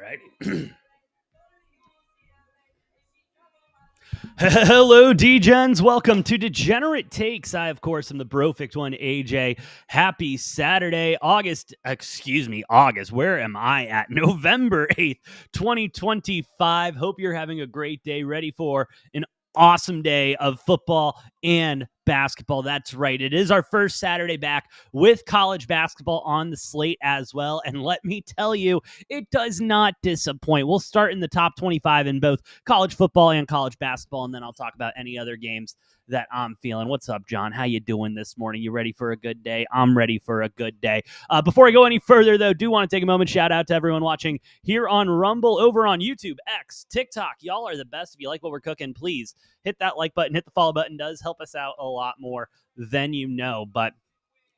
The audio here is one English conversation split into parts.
righty. Hello, D-Gens. Welcome to Degenerate Takes. I, of course, am the Brofict one, AJ. Happy Saturday, August. Where am I at? November 8th, 2025. Hope you're having a great day, ready for an awesome day of football and basketball. That's right. It is our first Saturday back with college basketball on the slate as well. And let me tell you, it does not disappoint. We'll start in the top 25 in both college football and college basketball, and then I'll talk about any other games that I'm feeling. What's up, John? How you doing this morning? You ready for a good day? I'm ready for a good day. Before I go any further, though, do want to take a moment, shout out to everyone watching here on Rumble, over on YouTube, X, TikTok. Y'all are the best. If you like what we're cooking, please hit that like button, hit the follow button. Does help us out a lot more than you know. But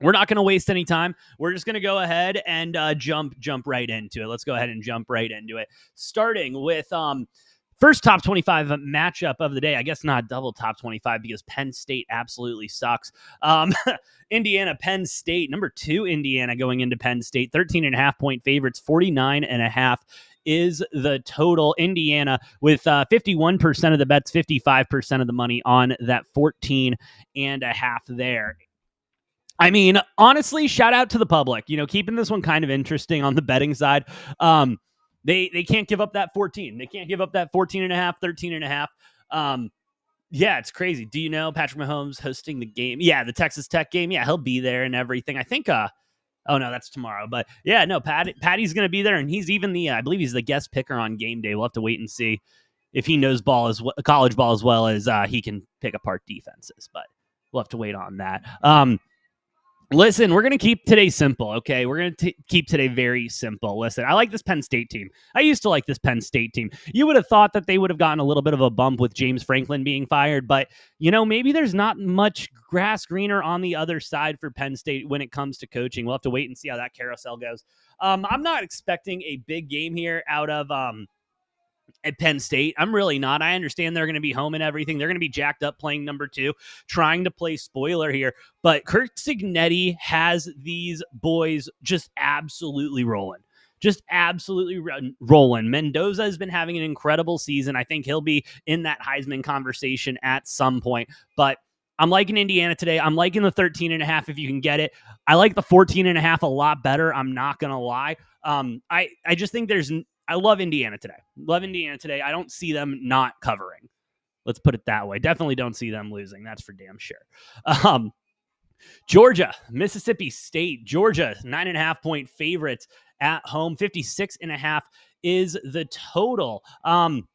we're not going to waste any time. We're just going to go ahead and jump right into it. Let's go ahead and jump right into it. Starting with first top 25 matchup of the day. I guess not double top 25 because Penn State absolutely sucks. Indiana, Penn State, number 2 Indiana going into Penn State, 13.5 point favorites, 49.5 is the total. Indiana with 51% of the bets, 55% of the money on that 14.5 there. I mean, honestly, shout out to the public, keeping this one kind of interesting on the betting side. They can't give up that 14. They can't give up that 14.5, 13.5. Yeah, it's crazy. Do you know Patrick Mahomes hosting the game? Yeah, the Texas Tech game. Yeah, he'll be there and everything. I think, oh no, that's tomorrow. But yeah, no, Patty's going to be there. And he's even I believe he's the guest picker on game day. We'll have to wait and see if he knows college ball as well as he can pick apart defenses. But we'll have to wait on that. Listen, we're going to keep today simple, okay? We're going to keep today very simple. Listen, I like this Penn State team. I used to like this Penn State team. You would have thought that they would have gotten a little bit of a bump with James Franklin being fired, but, maybe there's not much grass greener on the other side for Penn State when it comes to coaching. We'll have to wait and see how that carousel goes. I'm not expecting a big game here out of at Penn State. I'm really not. I understand they're going to be home and everything. They're going to be jacked up playing number 2, trying to play spoiler here. But Kirk Cignetti has these boys just absolutely rolling. Mendoza has been having an incredible season. I think he'll be in that Heisman conversation at some point. But I'm liking Indiana today. I'm liking the 13.5 if you can get it. I like the 14.5 a lot better. I'm not going to lie. I just think I love Indiana today. I don't see them not covering. Let's put it that way. Definitely don't see them losing. That's for damn sure. Georgia, Mississippi State. Georgia, 9.5 point favorites at home. 56.5 is the total.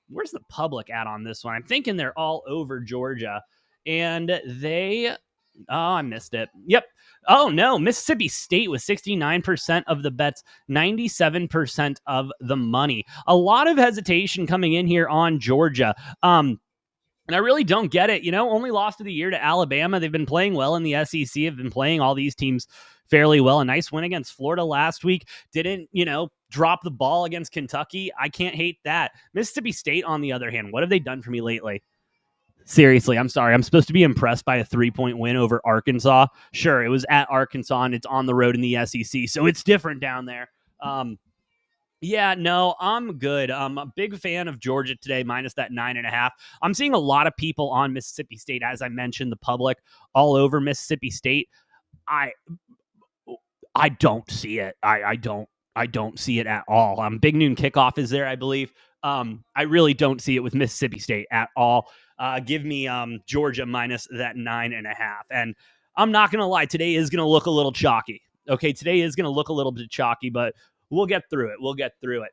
Where's the public at on this one? I'm thinking they're all over Georgia. And I missed it. Yep. Oh, no. Mississippi State with 69% of the bets, 97% of the money. A lot of hesitation coming in here on Georgia. And I really don't get it. Only lost of the year to Alabama. They've been playing well in the SEC, have been playing all these teams fairly well. A nice win against Florida last week. Didn't, drop the ball against Kentucky. I can't hate that. Mississippi State, on the other hand, what have they done for me lately? Seriously, I'm sorry. I'm supposed to be impressed by a 3-point win over Arkansas. Sure, it was at Arkansas and it's on the road in the SEC, so it's different down there. Yeah, no, I'm good. I'm a big fan of Georgia today, minus that 9.5. I'm seeing a lot of people on Mississippi State, as I mentioned, the public all over Mississippi State. I don't see it. I don't see it at all. Big noon kickoff is there, I believe. I really don't see it with Mississippi State at all. Give me Georgia minus that 9.5. And I'm not going to lie, today is going to look a little chalky. Okay, today is going to look a little bit chalky, but we'll get through it.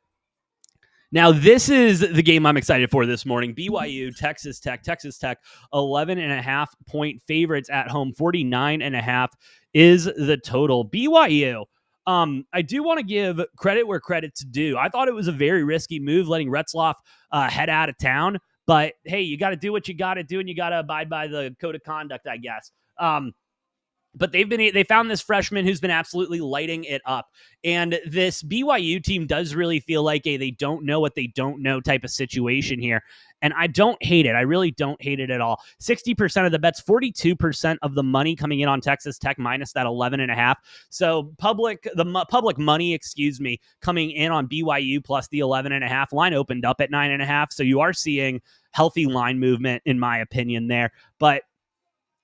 Now, this is the game I'm excited for this morning. BYU, Texas Tech. Texas Tech, 11.5 point favorites at home. 49.5 is the total. BYU, I do want to give credit where credit's due. I thought it was a very risky move letting Retzloff head out of town. But, hey, you got to do what you got to do, and you got to abide by the code of conduct, I guess. But they found this freshman who's been absolutely lighting it up. And this BYU team does really feel like a they don't know what they don't know type of situation here. And I don't hate it. I really don't hate it at all. 60% of the bets, 42% of the money coming in on Texas Tech minus that 11.5. So public money, coming in on BYU plus the 11.5. Line opened up at 9.5. So you are seeing healthy line movement, in my opinion, there. But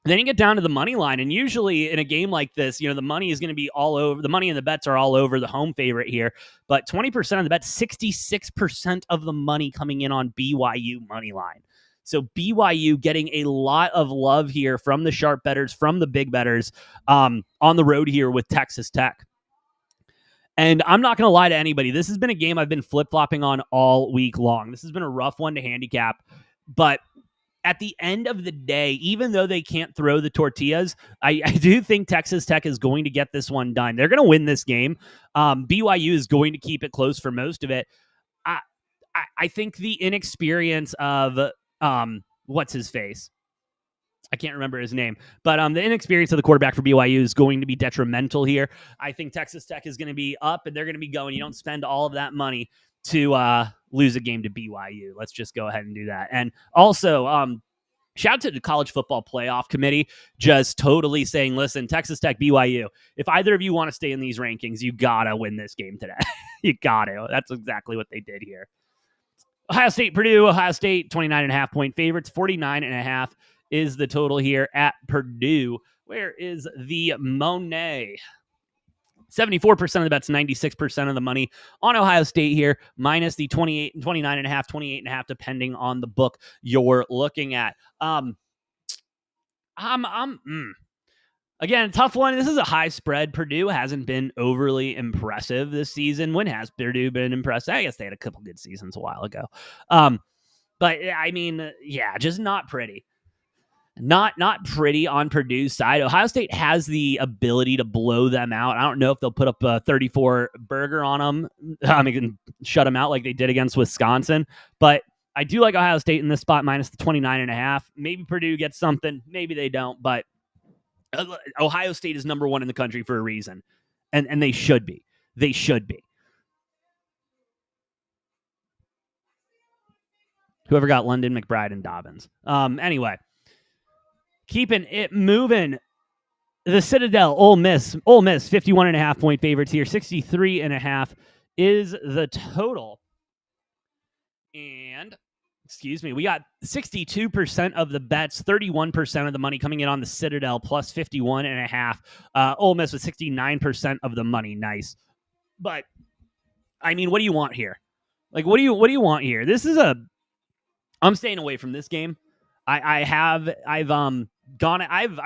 then you get down to the money line, and usually in a game like this, the money is going to be all over. The money and the bets are all over the home favorite here. But 20% of the bets, 66% of the money coming in on BYU money line. So BYU getting a lot of love here from the sharp bettors, from the big bettors on the road here with Texas Tech. And I'm not going to lie to anybody. This has been a game I've been flip-flopping on all week long. This has been a rough one to handicap, but at the end of the day, even though they can't throw the tortillas, I do think Texas Tech is going to get this one done. They're going to win this game. BYU is going to keep it close for most of it. I think the inexperience of what's his face? I can't remember his name, but the inexperience of the quarterback for BYU is going to be detrimental here. I think Texas Tech is going to be up, and they're going to be going. You don't spend all of that money to lose a game to BYU. Let's just go ahead and do that. And also, shout out to the College Football Playoff Committee, just totally saying, listen, Texas Tech, BYU, if either of you want to stay in these rankings, you got to win this game today. You got to. That's exactly what they did here. Ohio State, Purdue, Ohio State, 29.5 point favorites, 49.5 is the total here at Purdue. Where is the Monet? 74% of the bets, 96% of the money on Ohio State here, minus the 29.5, 28.5, depending on the book you're looking at. Again, tough one. This is a high spread. Purdue hasn't been overly impressive this season. When has Purdue been impressive? I guess they had a couple good seasons a while ago. But I mean, yeah, just not pretty. Not pretty on Purdue's side. Ohio State has the ability to blow them out. I don't know if they'll put up a 34 burger on them. Shut them out like they did against Wisconsin. But I do like Ohio State in this spot, minus the 29.5. Maybe Purdue gets something. Maybe they don't. But Ohio State is number one in the country for a reason. And they should be. They should be. Whoever got London, McBride, and Dobbins. Anyway. Keeping it moving. The Citadel, Ole Miss, 51.5 point favorites here. 63.5 is the total. And, we got 62% of the bets, 31% of the money coming in on the Citadel, plus 51.5. Ole Miss with 69% of the money. Nice. But, I mean, what do you want here? Like, what do you want here? I'm staying away from this game. I've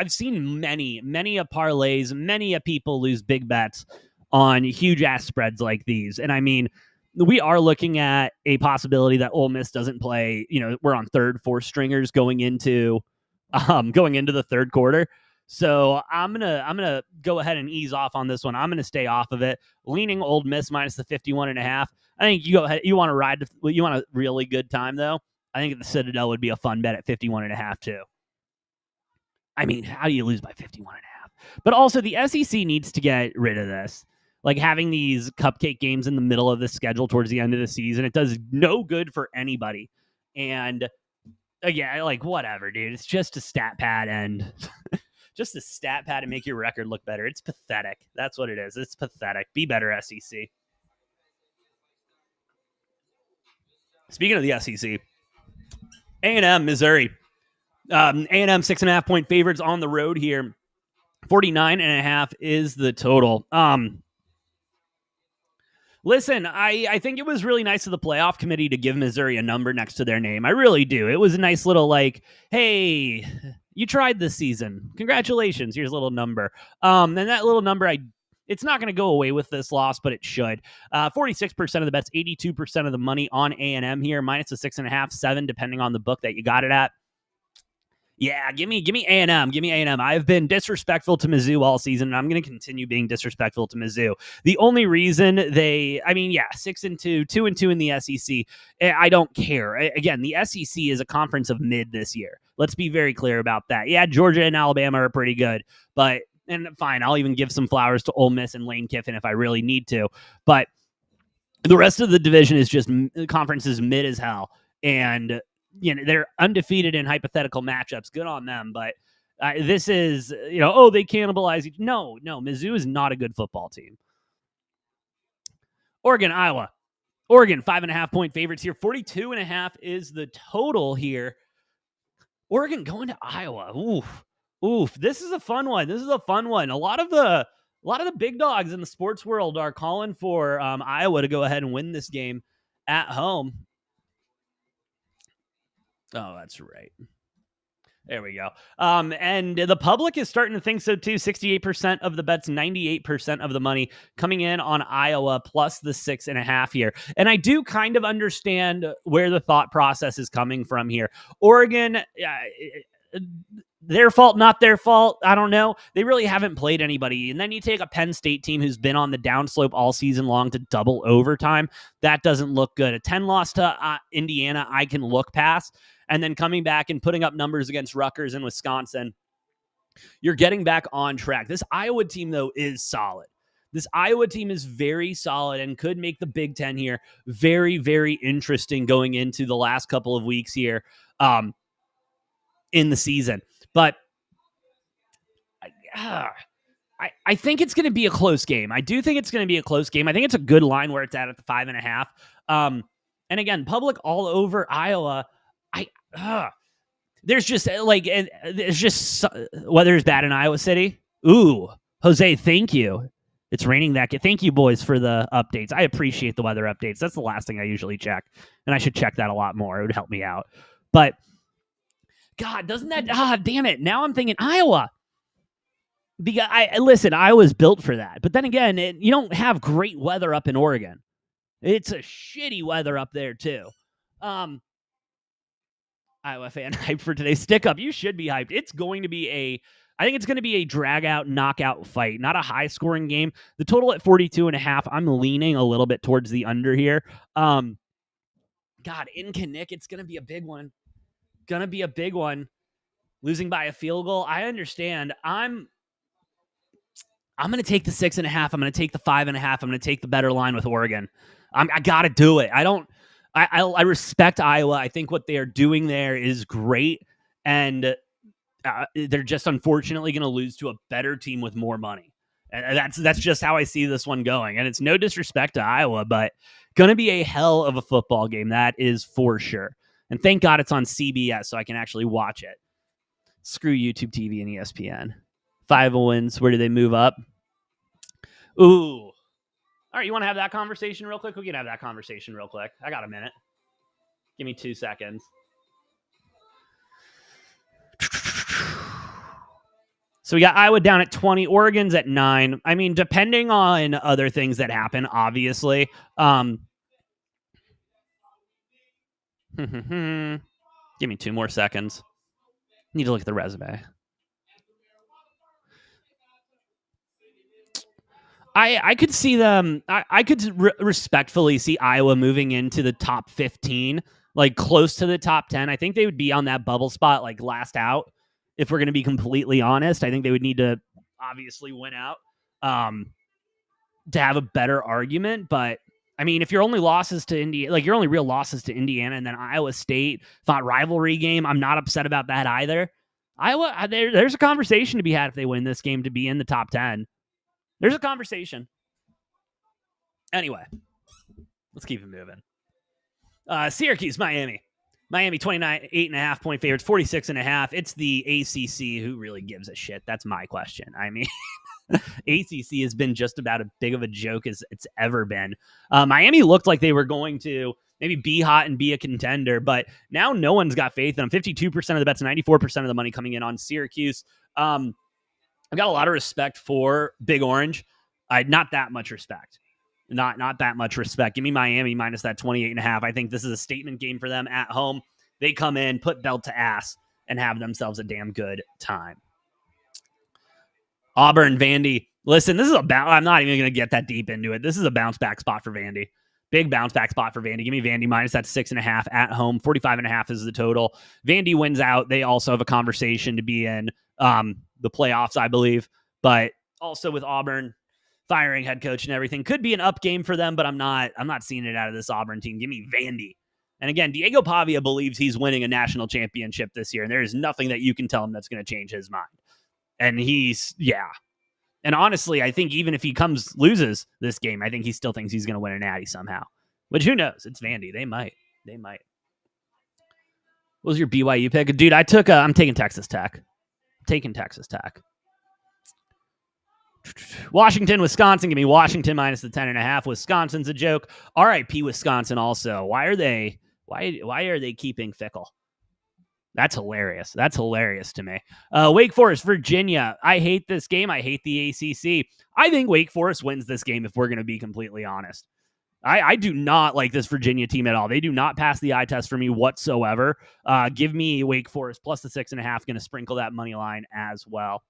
seen many a parlays, many a people lose big bets on huge ass spreads like these. And I mean, we are looking at a possibility that Ole Miss doesn't play. We're on third, fourth stringers going into the third quarter. So I'm gonna go ahead and ease off on this one. I'm gonna stay off of it. Leaning Ole Miss minus the 51.5. I think you go ahead. You want to ride. You want a really good time though. I think the Citadel would be a fun bet at 51.5 too. I mean, how do you lose by 51.5? But also the SEC needs to get rid of this. Like having these cupcake games in the middle of the schedule towards the end of the season, it does no good for anybody. And yeah, like whatever, dude. It's just a stat pad and just a stat pad to make your record look better. It's pathetic. That's what it is. It's pathetic. Be better, SEC. Speaking of the SEC, A&M, Missouri. A&M 6.5 point favorites on the road here. 49.5 is the total. Listen, I think it was really nice of the playoff committee to give Missouri a number next to their name. I really do. It was a nice little hey, you tried this season. Congratulations. Here's a little number. And that little number, it's not going to go away with this loss, but it should. 46% of the bets, 82% of the money on A&M here, minus a 6.5, 7, depending on the book that you got it at. Yeah, give me A&M. Give me A&M. I've been disrespectful to Mizzou all season, and I'm going to continue being disrespectful to Mizzou. The only reason 6-2, 2-2 in the SEC, I don't care. Again, the SEC is a conference of mid this year. Let's be very clear about that. Yeah, Georgia and Alabama are pretty good, but And fine, I'll even give some flowers to Ole Miss and Lane Kiffin if I really need to. But the rest of the division is just conferences mid as hell. And, they're undefeated in hypothetical matchups. Good on them. But this is, they cannibalize each. No, Mizzou is not a good football team. Oregon, Iowa. Oregon, 5.5-point favorites here. 42.5 is the total here. Oregon going to Iowa. Oof. This is a fun one. A lot of the big dogs in the sports world are calling for Iowa to go ahead and win this game at home. Oh, that's right. There we go. And the public is starting to think so too. 68% of the bets, 98% of the money coming in on Iowa plus the 6.5 here. And I do kind of understand where the thought process is coming from here. Oregon, their fault, not their fault. I don't know. They really haven't played anybody. And then you take a Penn State team who's been on the downslope all season long to double overtime. That doesn't look good. A 10 loss to Indiana, I can look past. And then coming back and putting up numbers against Rutgers and Wisconsin, you're getting back on track. This Iowa team, though, is solid. This Iowa team is very solid and could make the Big Ten here very, very interesting going into the last couple of weeks here in the season. But I think it's going to be a close game. I do think it's going to be a close game. I think it's a good line where it's at the 5.5. And again, public all over Iowa. There's just weather's bad in Iowa City. Ooh, Jose, thank you. It's raining that. Thank you, boys, for the updates. I appreciate the weather updates. That's the last thing I usually check, and I should check that a lot more. It would help me out. But God, doesn't that? Damn it! Now I'm thinking Iowa. Because Iowa's built for that. But then again, you don't have great weather up in Oregon. It's a shitty weather up there too. Iowa fan hyped for today's stick up. You should be hyped. It's going to be I think it's going to be a drag out, knockout fight, not a high scoring game. The total at 42.5. I'm leaning a little bit towards the under here. God, in Kinnick, it's going to be a big one. Losing by a field goal. I understand. I'm going to take the 6.5. I'm going to take the 5.5. I'm going to take the better line with Oregon. I got to do it. I respect Iowa. I think what they are doing there is great, and they're just unfortunately going to lose to a better team with more money. And that's just how I see this one going. And it's no disrespect to Iowa, but going to be a hell of a football game. That is for sure. And thank God it's on CBS so I can actually watch it. Screw YouTube TV and ESPN. 5 wins. Where do they move up? Ooh. All right, you want to have that conversation real quick? We can have that conversation real quick. I got a minute. Give me 2 seconds. So we got Iowa down at 20. Oregon's at 9. I mean, depending on other things that happen, obviously. Give me 2 more seconds. Need to look at the resume. I could see them. I could respectfully see Iowa moving into the top 15, like close to the top 10. I think they would be on that bubble spot, like last out. If we're going to be completely honest, I think they would need to obviously win out to have a better argument. But I mean, if your only losses to Indiana, like your only real losses to Indiana and then Iowa State, thought rivalry game, I'm not upset about that either. Iowa, there's a conversation to be had if they win this game to be in the top 10. There's a conversation. Anyway, let's keep it moving. Syracuse, Miami. Miami, 28.5-point favorites, 46.5. It's the ACC. Who really gives a shit? That's my question. I mean, ACC has been just about as big of a joke as it's ever been. Miami looked like they were going to maybe be hot and be a contender, but now no one's got faith in them. 52% of the bets, 94% of the money coming in on Syracuse. I've got a lot of respect for Big Orange. Not that much respect. Not that much respect. Give me Miami minus that 28.5. I think this is a statement game for them at home. They come in, put belt to ass, and have themselves a damn good time. Auburn, Vandy. Listen, this is I'm not even going to get that deep into it. This is a bounce back spot for Vandy. Big bounce back spot for Vandy. Give me Vandy minus that 6.5 at home. 45.5 is the total. Vandy wins out. They also have a conversation to be in the playoffs, I believe. But also with Auburn firing head coach and everything, could be an up game for them, but I'm not seeing it out of this Auburn team. Give me Vandy. And again, Diego Pavia believes he's winning a national championship this year, and there is nothing that you can tell him that's going to change his mind. And and honestly, I think even if he loses this game, I think he still thinks he's going to win a natty somehow. Which who knows? It's Vandy. They might. What was your BYU pick? Dude, I'm taking Texas Tech. Washington, Wisconsin. Give me Washington minus the 10.5. Wisconsin's a joke. RIP Wisconsin also. Why are they keeping Fickle? That's hilarious. That's hilarious to me. Wake Forest, Virginia. I hate this game. I hate the ACC. I think Wake Forest wins this game if we're going to be completely honest. I do not like this Virginia team at all. They do not pass the eye test for me whatsoever. Give me Wake Forest plus the 6.5. Going to sprinkle that money line as well.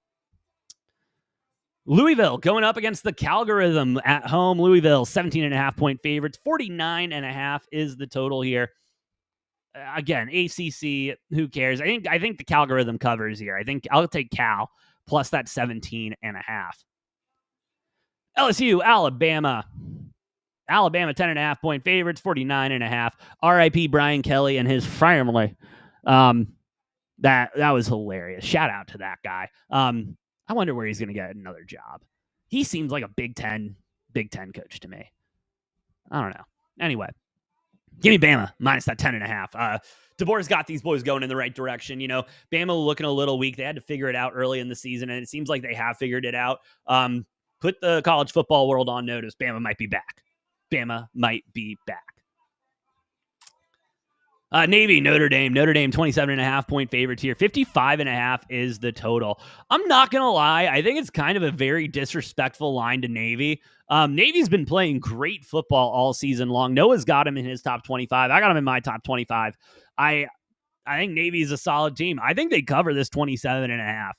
Louisville going up against the Calgarism at home. Louisville, 17.5 point favorites. 49.5 is the total here. Again, ACC, who cares? I think the Calgarism covers here. I think I'll take Cal plus that 17.5. LSU, Alabama. Alabama, 10.5 point favorites, 49.5. RIP Brian Kelly and his family. That was hilarious. Shout out to that guy. I wonder where he's going to get another job. He seems like a Big Ten coach to me. I don't know. Anyway, give me Bama minus that 10.5. DeBoer's got these boys going in the right direction. You know, Bama looking a little weak. They had to figure it out early in the season, and it seems like they have figured it out. Put the college football world on notice. Bama might be back. Navy, Notre Dame, 27.5 point favorites here. 55.5 is the total. I'm not going to lie. I think it's kind of a very disrespectful line to Navy. Navy's been playing great football all season long. Noah's got him in his top 25. I got him in my top 25. I think Navy's a solid team. I think they cover this 27.5.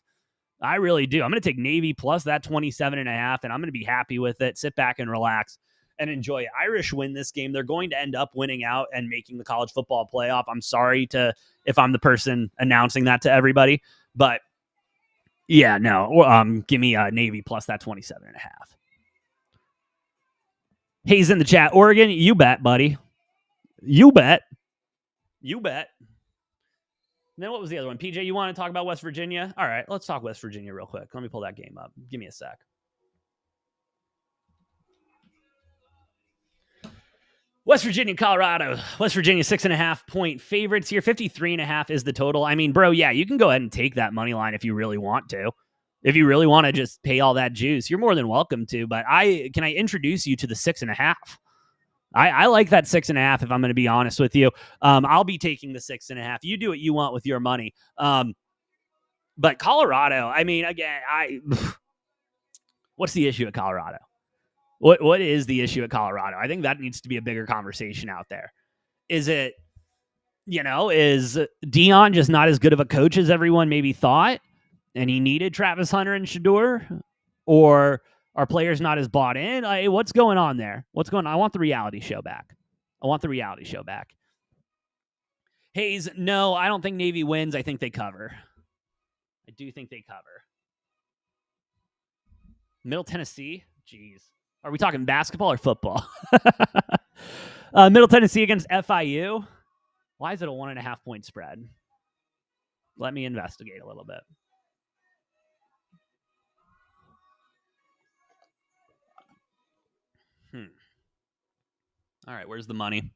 I really do. I'm going to take Navy plus that 27.5, and I'm going to be happy with it. Sit back and relax and enjoy it. Irish win this game. They're going to end up winning out and making the college football playoff. I'm sorry if I'm the person announcing that to everybody, but yeah, no. Give me Navy plus that 27.5. Hayes in the chat. Oregon, you bet, buddy. You bet. And then what was the other one? PJ, you want to talk about West Virginia? All right, let's talk West Virginia real quick. Let me pull that game up. Give me a sec. West Virginia, Colorado. West Virginia, 6.5 point favorites here. 53.5 is the total. I mean, bro, yeah, you can go ahead and take that money line if you really want to. If you really want to just pay all that juice, you're more than welcome to. But can I introduce you to the 6.5? I like that 6.5 if I'm going to be honest with you. I'll be taking the 6.5. You do what you want with your money. But Colorado, I mean, again, what's the issue at Colorado? What is the issue at Colorado? I think that needs to be a bigger conversation out there. Is it, is Dion just not as good of a coach as everyone maybe thought, and he needed Travis Hunter and Shedeur? Or are players not as bought in? What's going on there? What's going on? I want the reality show back. Hayes, no, I don't think Navy wins. I think they cover. I do think they cover. Middle Tennessee? Jeez. Are we talking basketball or football? Middle Tennessee against FIU. Why is it a 1.5 point spread? Let me investigate a little bit. All right, where's the money?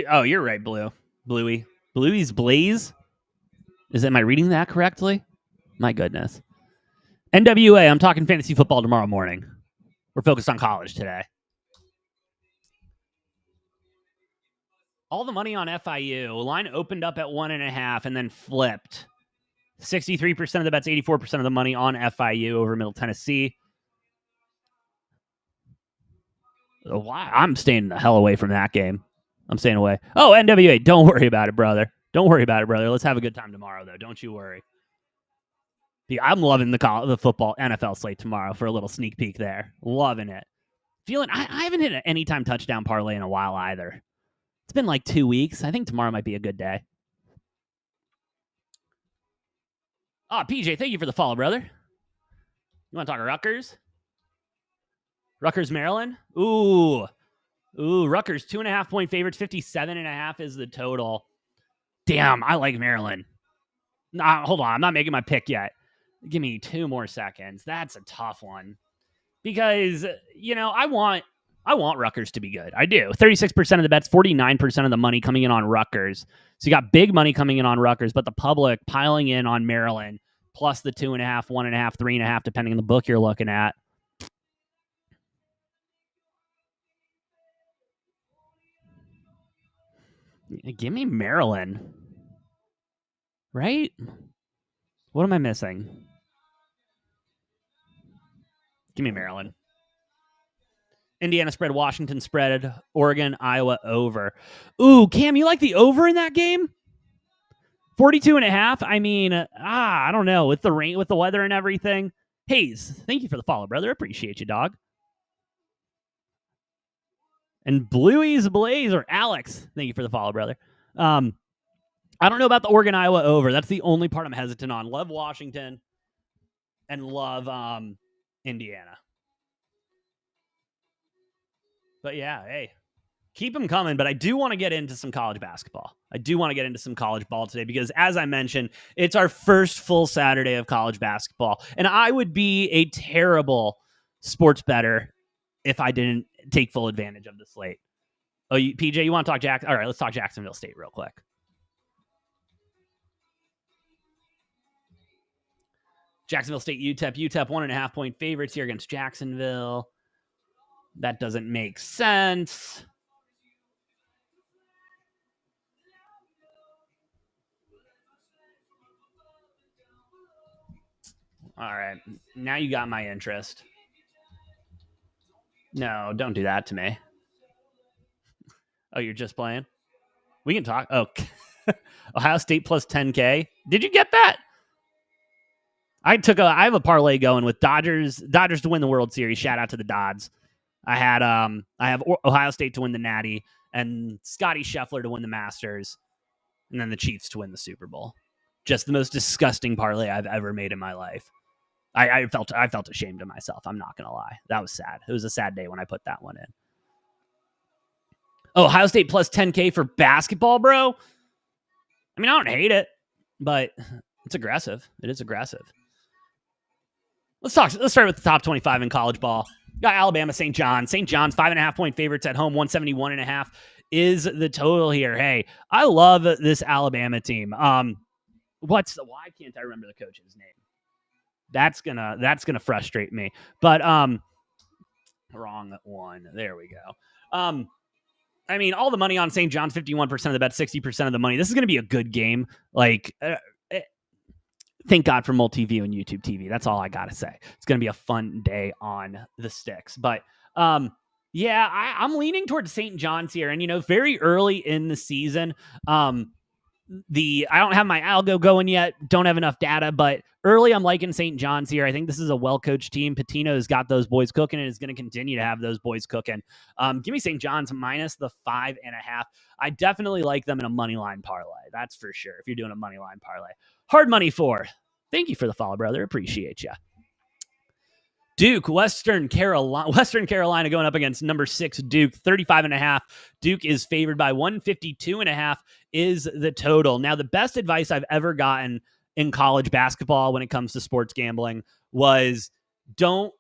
Oh, you're right, Bluey's Blaze? Am I reading that correctly? My goodness. NWA, I'm talking fantasy football tomorrow morning. We're focused on college today. All the money on FIU. Line opened up at 1.5 and then flipped. 63% of the bets, 84% of the money on FIU over Middle Tennessee. I'm staying the hell away from that game. I'm staying away. Oh, NWA, don't worry about it, brother. Let's have a good time tomorrow, though. Don't you worry. Yeah, I'm loving the football NFL slate tomorrow for a little sneak peek there. Loving it. I haven't hit an anytime touchdown parlay in a while either. It's been like 2 weeks. I think tomorrow might be a good day. Oh, PJ, thank you for the follow, brother. You want to talk Rutgers? Rutgers, Maryland? Ooh, Rutgers, 2.5-point favorites, 57.5 is the total. Damn, I like Maryland. Nah, hold on, I'm not making my pick yet. Give me 2 more seconds. That's a tough one because I want Rutgers to be good. I do. 36% of the bets, 49% of the money coming in on Rutgers. So you got big money coming in on Rutgers, but the public piling in on Maryland plus the 2.5, 1.5, 3.5, depending on the book you're looking at. Give me Maryland. Right? What am I missing? Give me Maryland. Indiana spread, Washington spread, Oregon, Iowa over. Ooh, Cam, you like the over in that game? 42.5. I mean, I don't know. With the rain, with the weather and everything. Hayes, thank you for the follow, brother. Appreciate you, dog. And Bluey's Blaze or Alex, thank you for the follow, brother. I don't know about the Oregon, Iowa over. That's the only part I'm hesitant on. Love Washington and love Indiana. But yeah, hey, keep them coming. But I do want to get into some college basketball. I do want to get into some college ball today because, as I mentioned, it's our first full Saturday of college basketball. And I would be a terrible sports bettor if I didn't take full advantage of the slate. Oh, PJ, you want to talk Jack? All right, let's talk Jacksonville State real quick. Jacksonville State, UTEP. UTEP 1.5-point favorites here against Jacksonville. That doesn't make sense. All right. Now you got my interest. No, don't do that to me. Oh, you're just playing? We can talk. Oh, Ohio State plus 10K. Did you get that? I have a parlay going with Dodgers to win the World Series. Shout out to the Dodds. I have Ohio State to win the Natty and Scotty Scheffler to win the Masters, and then the Chiefs to win the Super Bowl. Just the most disgusting parlay I've ever made in my life. I felt ashamed of myself. I'm not gonna lie. That was sad. It was a sad day when I put that one in. Oh, Ohio State plus 10K for basketball, bro. I mean, I don't hate it, but it's aggressive. It is aggressive. Let's start with the top 25 in college ball. Got Alabama, St. John's. St. John's, 5.5-point favorites at home, 171.5 is the total here. Hey, I love this Alabama team. Why can't I remember the coach's name? That's gonna frustrate me. But wrong one. There we go. I mean, all the money on St. John's, 51% of the bet, 60% of the money. This is gonna be a good game. Like, thank God for Multiview and YouTube TV. That's all I gotta say. It's gonna be a fun day on the sticks. But yeah, I'm leaning towards St. John's here, and very early in the season. I don't have my algo going yet. Don't have enough data, but early I'm liking St. John's here. I think this is a well-coached team. Patino's got those boys cooking and is going to continue to have those boys cooking. Give me St. John's minus the 5.5. I definitely like them in a money line parlay. That's for sure. If you're doing a money line parlay, hard money for. Thank you for the follow, brother. Appreciate you. Duke, Western Carolina going up against number 6 Duke, 35.5. Duke is favored by 152.5 is the total. Now, the best advice I've ever gotten in college basketball when it comes to sports gambling was don't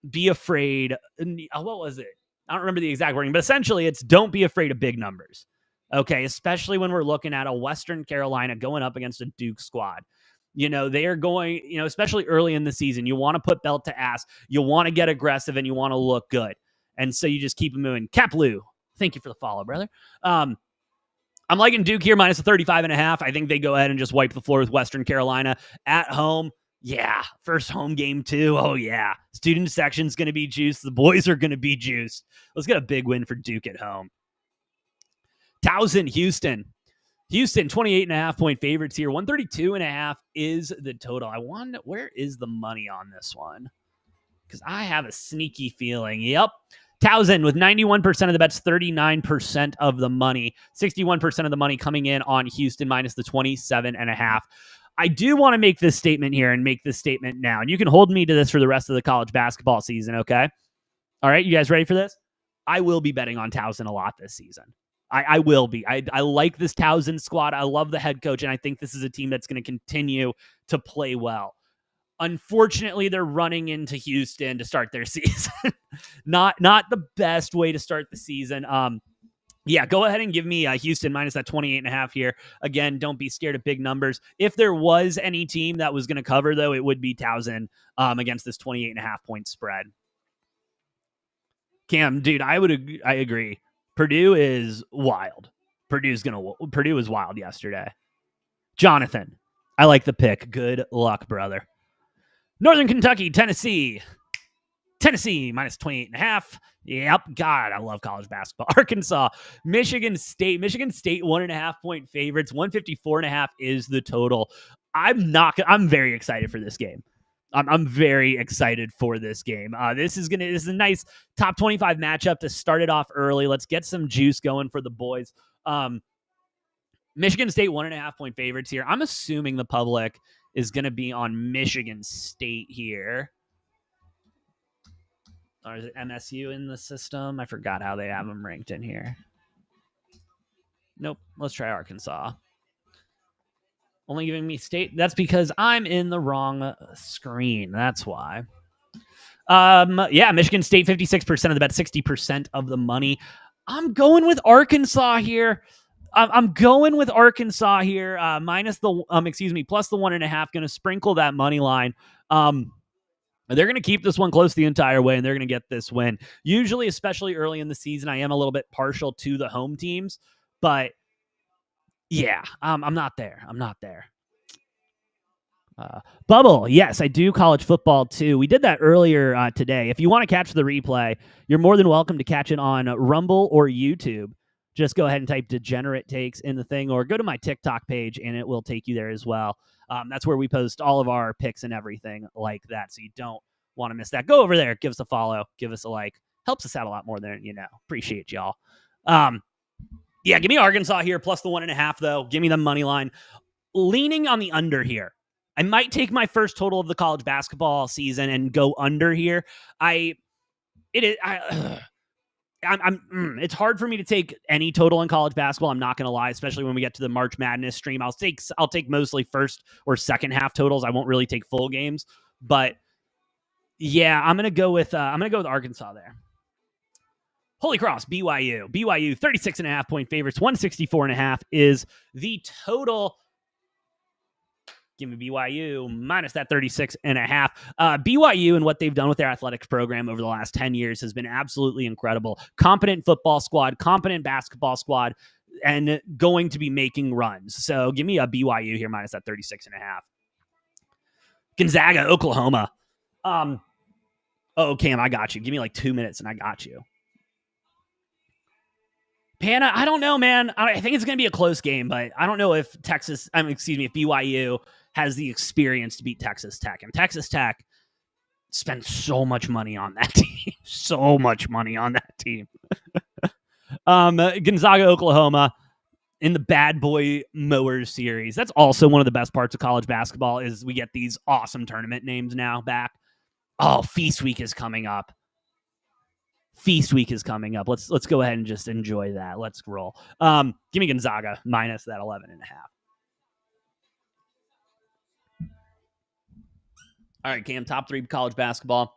be afraid. What was it? I don't remember the exact wording, but essentially it's don't be afraid of big numbers. Okay, especially when we're looking at a Western Carolina going up against a Duke squad. They are going, especially early in the season, you want to put belt to ass. You want to get aggressive and you want to look good. And so you just keep them moving. Kaplu, thank you for the follow, brother. I'm liking Duke here, minus a 35.5. I think they go ahead and just wipe the floor with Western Carolina at home. Yeah. First home game too. Oh yeah. Student section's going to be juiced. The boys are going to be juiced. Let's get a big win for Duke at home. Towson, Houston, 28.5-point favorites here. 132.5 is the total. I wonder, where is the money on this one? Because I have a sneaky feeling. Yep. Towson with 91% of the bets, 39% of the money, 61% of the money coming in on Houston minus the 27.5. I do want to make this statement here and make this statement now. And you can hold me to this for the rest of the college basketball season, okay? All right, you guys ready for this? I will be betting on Towson a lot this season. I will be. I like this Towson squad. I love the head coach, and I think this is a team that's going to continue to play well. Unfortunately, they're running into Houston to start their season. Not the best way to start the season. Yeah, go ahead and give me Houston minus that 28.5 here. Again, don't be scared of big numbers. If there was any team that was going to cover, though, it would be Towson against this 28.5 point spread. Cam, dude, I agree. Purdue is wild. Purdue was wild yesterday. Jonathan, I like the pick. Good luck, brother. Northern Kentucky, Tennessee. Tennessee minus 28.5. Yep. God, I love college basketball. Arkansas, Michigan State. Michigan State 1.5 point favorites. 154.5 is the total. I'm very excited for this game. I'm very excited for this game. This is a nice top 25 matchup to start it off early. Let's get some juice going for the boys. Michigan State 1.5 point favorites here. I'm assuming the public is going to be on Michigan State here. Or is it MSU in the system? I forgot how they have them ranked in here. Nope. Let's try Arkansas. Only giving me State. That's because I'm in the wrong screen. That's why. Yeah, Michigan State, 56% of the bet, 60% of the money. I'm going with Arkansas here. I'm going with Arkansas here. Plus the 1.5. Going to sprinkle that money line. They're going to keep this one close the entire way, and they're going to get this win. Usually, especially early in the season, I am a little bit partial to the home teams, but yeah, I'm not there. Bubble, yes, I do college football too. We did that earlier today. If you want to catch the replay, you're more than welcome to catch it on Rumble or YouTube. Just go ahead and type Degenerate Takes in the thing, or go to my TikTok page, and it will take you there as well. That's where we post all of our picks and everything like that, so you don't want to miss that. Go over there, give us a follow, give us a like. Helps us out a lot more than you know. Appreciate y'all. Yeah, give me Arkansas here, plus the 1.5, though. Give me the money line. Leaning on the under here. I might take my first total of the college basketball season and go under here. It's hard for me to take any total in college basketball. I'm not going to lie, especially when we get to the March Madness stream. I'll take mostly first or second half totals. I won't really take full games, but yeah, I'm going to go with Arkansas there. Holy Cross, BYU, 36.5 point favorites. 164.5 is the total. Give me BYU minus that 36.5. BYU and what they've done with their athletics program over the last 10 years has been absolutely incredible. Competent football squad, competent basketball squad, and going to be making runs. So give me a BYU here minus that 36.5. Gonzaga, Oklahoma. Cam, I got you. Give me like 2 minutes and I got you. Panna, I don't know, man. I think it's going to be a close game, but I don't know if if BYU has the experience to beat Texas Tech. And Texas Tech spent so much money on that team. So much money on that team. Gonzaga, Oklahoma in the Bad Boy Mowers series. That's also one of the best parts of college basketball is we get these awesome tournament names now back. Oh, Feast Week is coming up. Let's go ahead and just enjoy that. Let's roll. Give me Gonzaga minus that 11.5. All right, Cam, top 3 college basketball.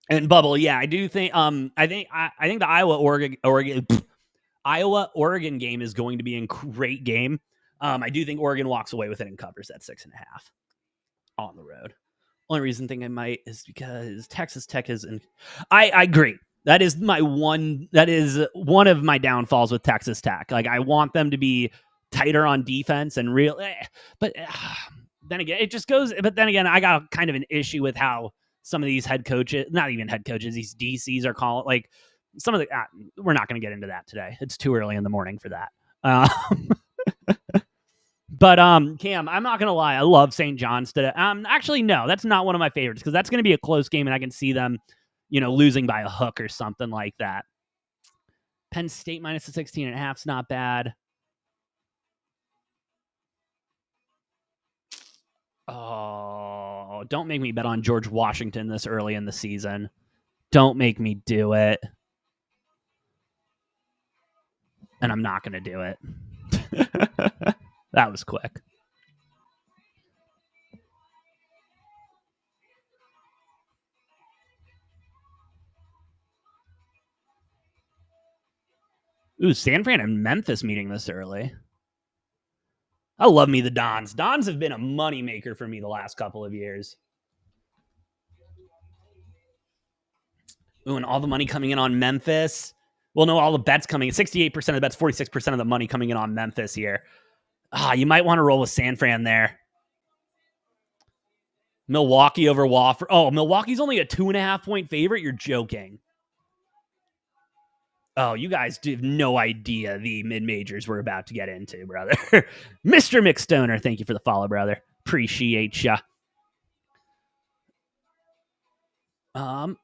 And Bubble, yeah, I do think I think the Iowa-Oregon game is going to be a great game. I do think Oregon walks away with it and covers that 6.5 on the road. Only reason I might is because Texas Tech is I agree. That is one of my downfalls with Texas Tech. Like, I want them to be tighter on defense and but then again, it just goes. But then again, I got kind of an issue with how some of these head coaches, not even head coaches, these DCs are calling, like some of the, we're not going to get into that today. It's too early in the morning for that. But Cam, I'm not going to lie. I love St. John's today. Actually, no, that's not one of my favorites because that's going to be a close game and I can see them, losing by a hook or something like that. Penn State minus the 16.5 is not bad. Oh, don't make me bet on George Washington this early in the season. Don't make me do it. And I'm not going to do it. That was quick. Ooh, San Fran and Memphis meeting this early. I love me the Dons. Dons have been a moneymaker for me the last couple of years. Ooh, and all the money coming in on Memphis. Well, no, all the bets coming in. 68% of the bets, 46% of the money coming in on Memphis here. You might want to roll with San Fran there. Milwaukee over Wofford. Oh, Milwaukee's only a 2.5-point favorite? You're joking. Oh, you guys have no idea the mid-majors we're about to get into, brother. Mr. McStoner, thank you for the follow, brother. Appreciate ya.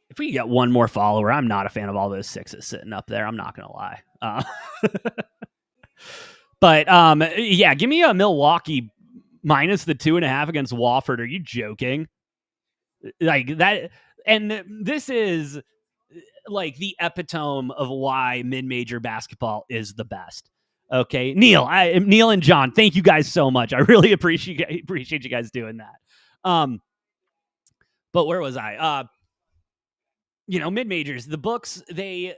If we get one more follower, I'm not a fan of all those sixes sitting up there. I'm not going to lie. But, yeah, give me a Milwaukee minus the 2.5 against Wofford. Are you joking? Like that. And this is like the epitome of why mid-major basketball is the best. Okay, Neil and John, thank you guys so much. I really appreciate you guys doing that. But where was I? Mid-majors, the books, they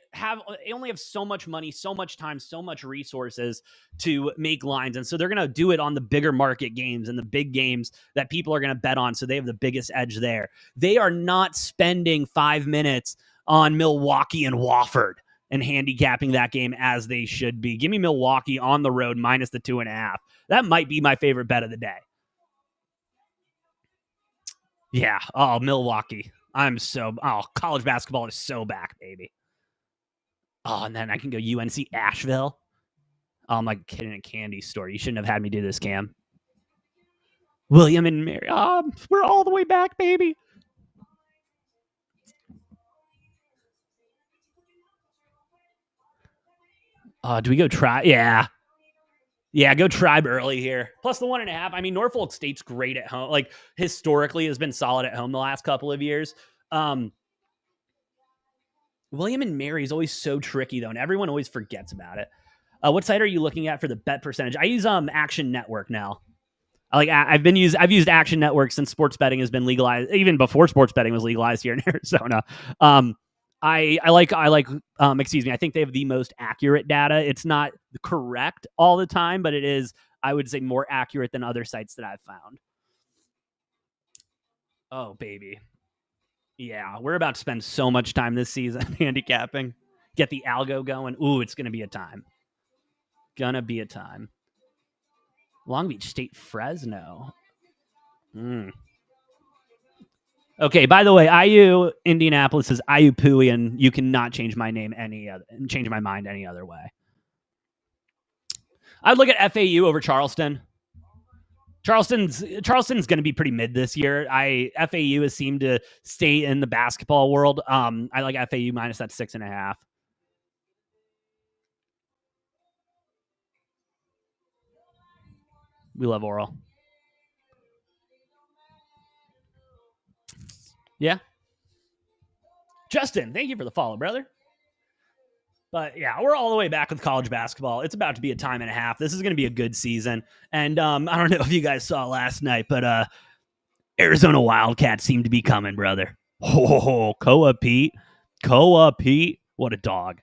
only have so much money, so much time, so much resources to make lines. And so they're going to do it on the bigger market games and the big games that people are going to bet on. So they have the biggest edge there. They are not spending 5 minutes on Milwaukee and Wofford and handicapping that game as they should be. Give me Milwaukee on the road minus the 2.5. That might be my favorite bet of the day. Yeah. Oh, Milwaukee. College basketball is so back, baby. Oh, and then I can go UNC Asheville. Oh, I'm like kidding a candy store. You shouldn't have had me do this, Cam. William and Mary. We're all the way back, baby. Do we go try? Yeah. Yeah, go Tribe early here. Plus the 1.5. I mean, Norfolk State's great at home. Like, historically has been solid at home the last couple of years. William and Mary is always so tricky, though, and everyone always forgets about it. What site are you looking at for the bet percentage? I use Action Network now. I've used Action Network since sports betting has been legalized, even before sports betting was legalized here in Arizona. I think they have the most accurate data. It's not correct all the time, but it is, I would say, more accurate than other sites that I've found. Oh, baby. Yeah, we're about to spend so much time this season handicapping. Get the algo going. Ooh, it's going to be a time. Long Beach State, Fresno. Okay, by the way, IU Indianapolis is IU Pui, and you cannot change my name change my mind any other way. I'd look at FAU over Charleston. Charleston's going to be pretty mid this year. FAU has seemed to stay in the basketball world. I like FAU minus that 6.5. We love Oral. Yeah. Justin, thank you for the follow, brother. But yeah, we're all the way back with college basketball. It's about to be a time and a half. This is going to be a good season. And I don't know if you guys saw last night, but Arizona Wildcats seem to be coming, brother. Oh, Koa Pete. What a dog.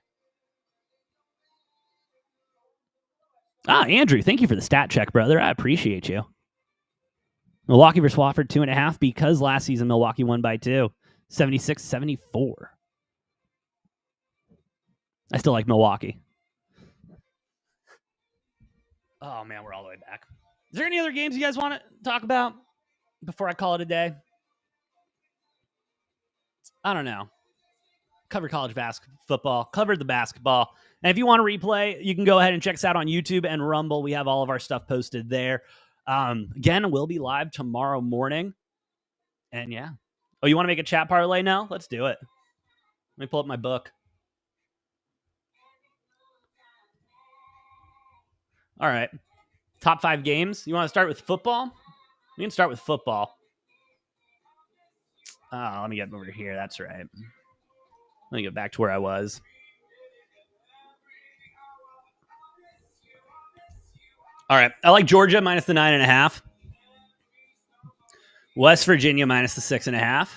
Andrew, thank you for the stat check, brother. I appreciate you. Milwaukee versus Wofford, 2.5, because last season Milwaukee won by 2. 76-74. I still like Milwaukee. Oh, man, we're all the way back. Is there any other games you guys want to talk about before I call it a day? I don't know. Covered college football, covered the basketball. And if you want to replay, you can go ahead and check us out on YouTube and Rumble. We have all of our stuff posted there. Again, we'll be live tomorrow morning. And yeah. Oh, you want to make a chat parlay now? Let's do it. Let me pull up my book. All right. Top 5 games. You want to start with football? We can start with football. Let me get over here. That's right. Let me get back to where I was. All right. I like Georgia minus the 9.5. West Virginia minus the 6.5.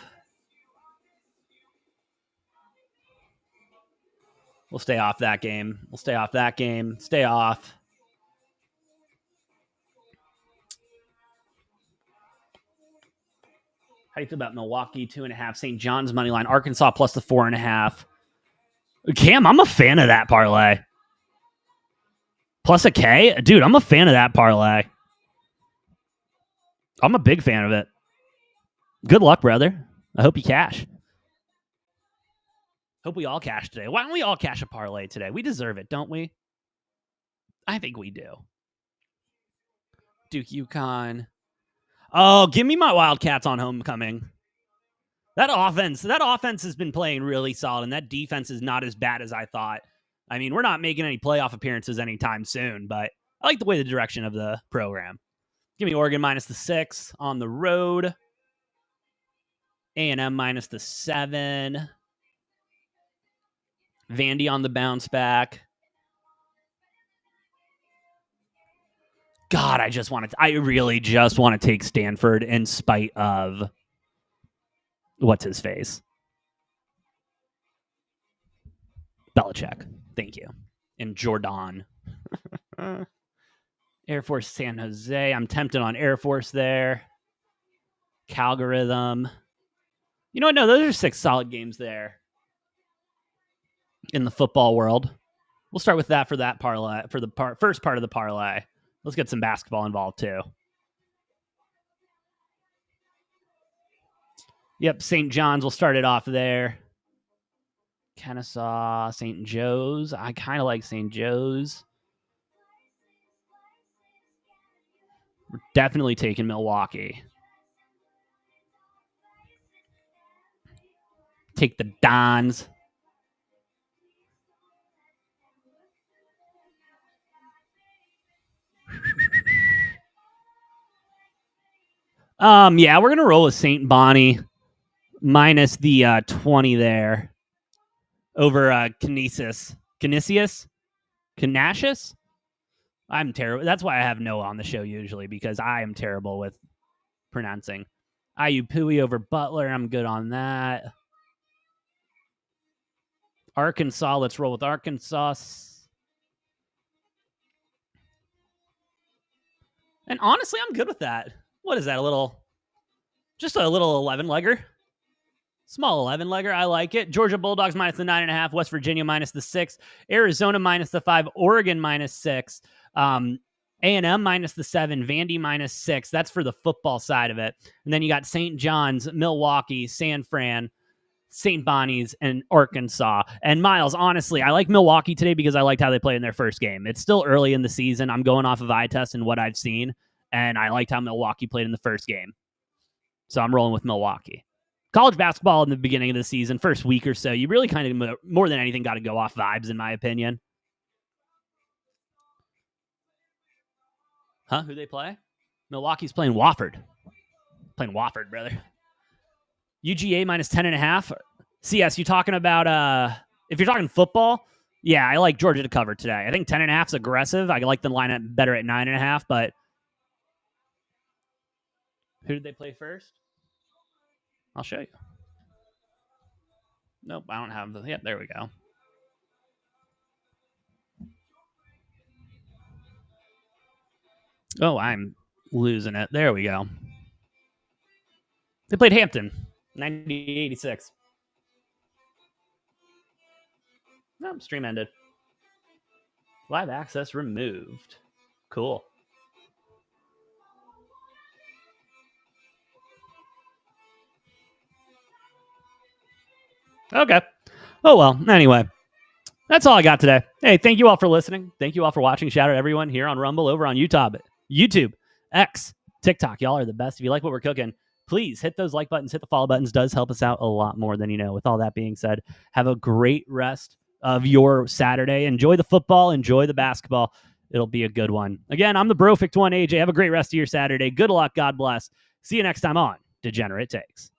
We'll stay off that game. Stay off. How do you feel about Milwaukee 2.5? St. John's money line. Arkansas plus the 4.5. Cam, I'm a fan of that parlay. Plus a K? Dude, I'm a fan of that parlay. I'm a big fan of it. Good luck, brother. I hope you cash. Hope we all cash today. Why don't we all cash a parlay today? We deserve it, don't we? I think we do. Duke, UConn. Oh, give me my Wildcats on homecoming. That offense has been playing really solid, and that defense is not as bad as I thought. I mean, we're not making any playoff appearances anytime soon, but I like the direction of the program. Give me Oregon minus the 6 on the road. A&M minus the 7. Vandy on the bounce back. God, I really just want to take Stanford in spite of what's his face. Belichick. Thank you. And Jordan. Air Force San Jose. I'm tempted on Air Force there. Calgorithm. You know what? No, those are 6 solid games there in the football world. We'll start with that for that parlay, for the first part of the parlay. Let's get some basketball involved too. Yep, St. John's. We'll start it off there. Kennesaw, St. Joe's. I kind of like St. Joe's. We're definitely taking Milwaukee. Take the Dons. Yeah, we're gonna roll with St. Bonnie minus the 20 there over Canisius. I'm terrible. That's why I have Noah on the show usually, because I am terrible with pronouncing. IU over Butler. I'm good on that. Arkansas. Let's roll with Arkansas. And honestly, I'm good with that. What is that? Just a little 11-legger. Small 11-legger. I like it. Georgia Bulldogs minus the 9.5. West Virginia minus the 6. Arizona minus the 5. Oregon minus 6. A&M minus the 7. Vandy minus 6. That's for the football side of it. And then you got St. John's, Milwaukee, San Fran, St. Bonnie's, and Arkansas. And Miles, honestly, I like Milwaukee today because I liked how they played in their first game. It's still early in the season. I'm going off of eye test and what I've seen, and I liked how Milwaukee played in the first game. So I'm rolling with Milwaukee. College basketball in the beginning of the season, first week or so, you really kind of, more than anything, got to go off vibes, in my opinion. Huh? Who they play? Milwaukee's playing Wofford. Playing Wofford, brother. UGA minus 10.5. CS, you talking about, if you're talking football, yeah, I like Georgia to cover today. I think 10.5 is aggressive. I like the line better at 9.5, but who did they play first? I'll show you. Nope, I don't have the... Yep, there we go. Oh, I'm losing it. There we go. They played Hampton, 90-86. Nope, stream ended. Live access removed. Cool. Okay. Oh, well. Anyway, that's all I got today. Hey, thank you all for listening. Thank you all for watching. Shout out everyone here on Rumble, over on YouTube, X, TikTok. Y'all are the best. If you like what we're cooking, please hit those like buttons, hit the follow buttons. Does help us out a lot more than you know. With all that being said, have a great rest of your Saturday. Enjoy the football. Enjoy the basketball. It'll be a good one. Again, I'm the Brofict one, AJ. Have a great rest of your Saturday. Good luck. God bless. See you next time on Degenerate Takes.